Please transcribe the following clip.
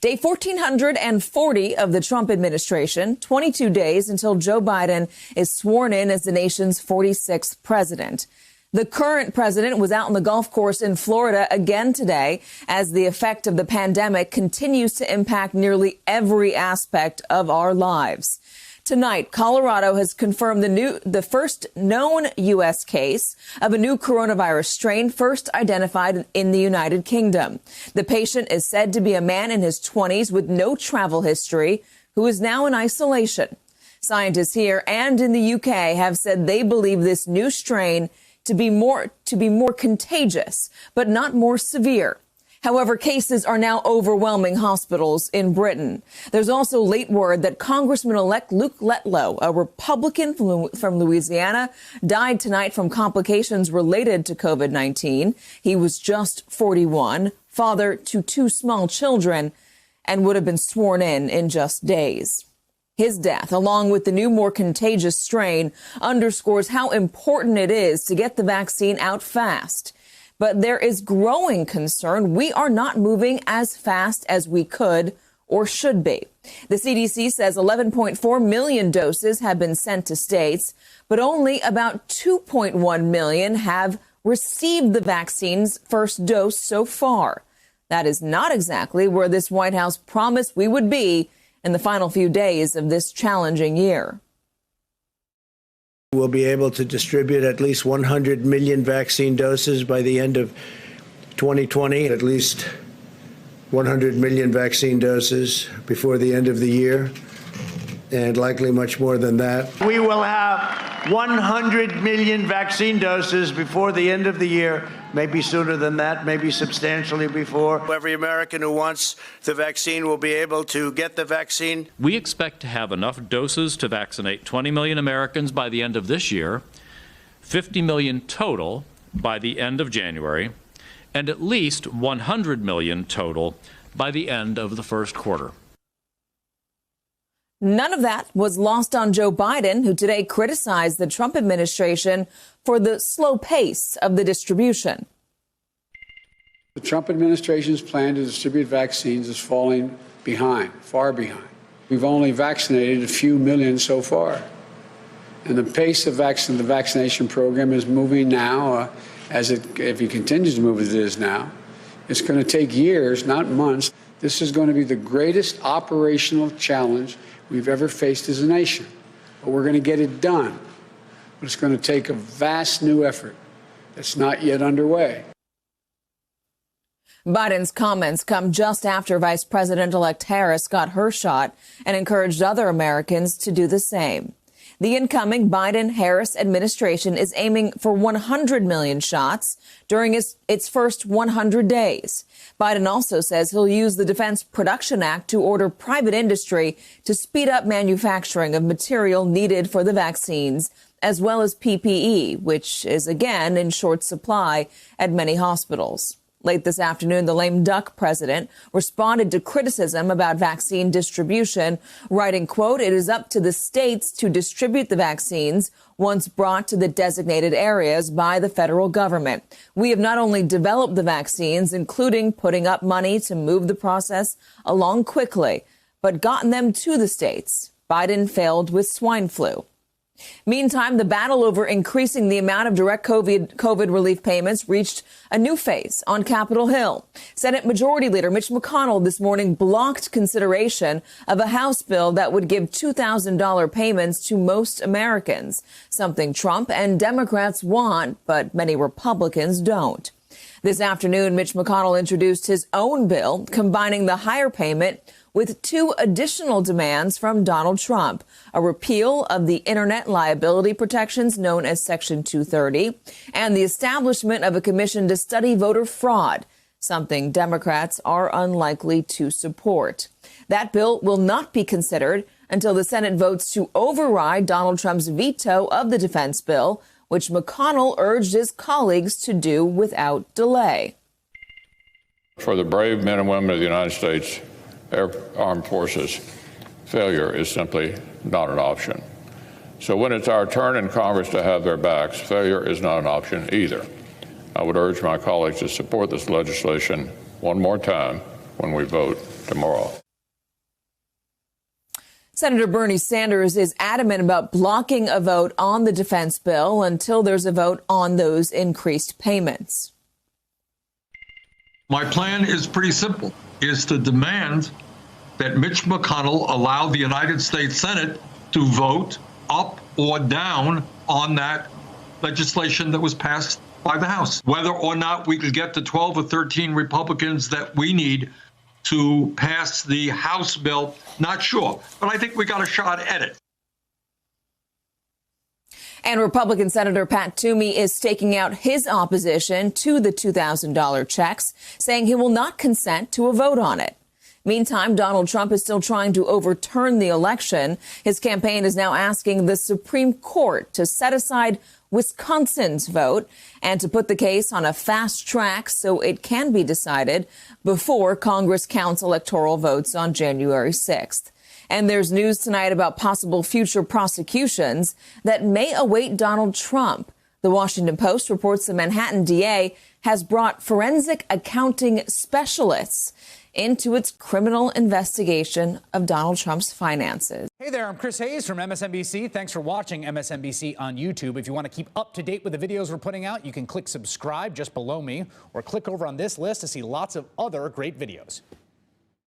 Day 1440 of the Trump administration, 22 days until Joe Biden is sworn in as the nation's 46th president. The current president was out on the golf course in Florida again today as the effect of the pandemic continues to impact nearly every aspect of our lives. Tonight, Colorado has confirmed the first known U.S. case of a new coronavirus strain first identified in the United Kingdom. The patient is said to be a man in his 20s with no travel history who is now in isolation. Scientists here and in the U.K. have said they believe this new strain to be more contagious, but not more severe. However, cases are now overwhelming hospitals in Britain. There's also late word that Congressman-elect Luke Letlow, a Republican from Louisiana, died tonight from complications related to COVID-19. He was just 41, father to 2 small children, and would have been sworn in just days. His death, along with the new, more contagious strain, underscores how important it is to get the vaccine out fast. But there is growing concern we are not moving as fast as we could or should be. The CDC says 11.4 million doses have been sent to states, but only about 2.1 million have received the vaccine's first dose so far. That is not exactly where this White House promised we would be in the final few days of this challenging year. We'll be able to distribute at least 100 million vaccine doses by the end of 2020, at least 100 million vaccine doses before the end of the year, and likely much more than that. We will have 100 million vaccine doses before the end of the year, maybe sooner than that, maybe substantially before. Every American who wants the vaccine will be able to get the vaccine. We expect to have enough doses to vaccinate 20 million Americans by the end of this year, 50 million total by the end of January, and at least 100 million total by the end of the first quarter. None of that was lost on Joe Biden, who today criticized the Trump administration for the slow pace of the distribution. The Trump administration's plan to distribute vaccines is falling behind, far behind. We've only vaccinated a few million so far. And the pace of the vaccination program is moving now, if he continues to move as it is now. It's going to take years, not months. This is going to be the greatest operational challenge we've ever faced as a nation. But we're going to get it done. But it's going to take a vast new effort that's not yet underway. Biden's comments come just after Vice President-elect Harris got her shot and encouraged other Americans to do the same. The incoming Biden-Harris administration is aiming for 100 million shots during its first 100 days. Biden also says he'll use the Defense Production Act to order private industry to speed up manufacturing of material needed for the vaccines, as well as PPE, which is again in short supply at many hospitals. Late this afternoon, the lame duck president responded to criticism about vaccine distribution, writing, quote, "It is up to the states to distribute the vaccines once brought to the designated areas by the federal government. We have not only developed the vaccines, including putting up money to move the process along quickly, but gotten them to the states. Biden failed with swine flu." Meantime, the battle over increasing the amount of direct COVID relief payments reached a new phase on Capitol Hill. Senate Majority Leader Mitch McConnell this morning blocked consideration of a House bill that would give $2,000 payments to most Americans, something Trump and Democrats want, but many Republicans don't. This afternoon, Mitch McConnell introduced his own bill combining the higher payment with 2 additional demands from Donald Trump: a repeal of the Internet liability protections known as Section 230, and the establishment of a commission to study voter fraud, something Democrats are unlikely to support. That bill will not be considered until the Senate votes to override Donald Trump's veto of the defense bill, which McConnell urged his colleagues to do without delay. For the brave men and women of the United States Armed Forces, failure is simply not an option. So when it's our turn in Congress to have their backs, failure is not an option either. I would urge my colleagues to support this legislation one more time when we vote tomorrow. Senator Bernie Sanders is adamant about blocking a vote on the defense bill until there's a vote on those increased payments. My plan is pretty simple, is to demand that Mitch McConnell allow the United States Senate to vote up or down on that legislation that was passed by the House. Whether or not we could get the 12 or 13 Republicans that we need to pass the House bill, not sure. But I think we got a shot at it. And Republican Senator Pat Toomey is staking out his opposition to the $2,000 checks, saying he will not consent to a vote on it. Meantime, Donald Trump is still trying to overturn the election. His campaign is now asking the Supreme Court to set aside Wisconsin's vote and to put the case on a fast track so it can be decided before Congress counts electoral votes on January 6th. And there's news tonight about possible future prosecutions that may await Donald Trump. The Washington Post reports the Manhattan DA has brought forensic accounting specialists into its criminal investigation of Donald Trump's finances. Hey there, I'm Chris Hayes from MSNBC. Thanks for watching MSNBC on YouTube. If you want to keep up to date with the videos we're putting out, you can click subscribe just below me or click over on this list to see lots of other great videos.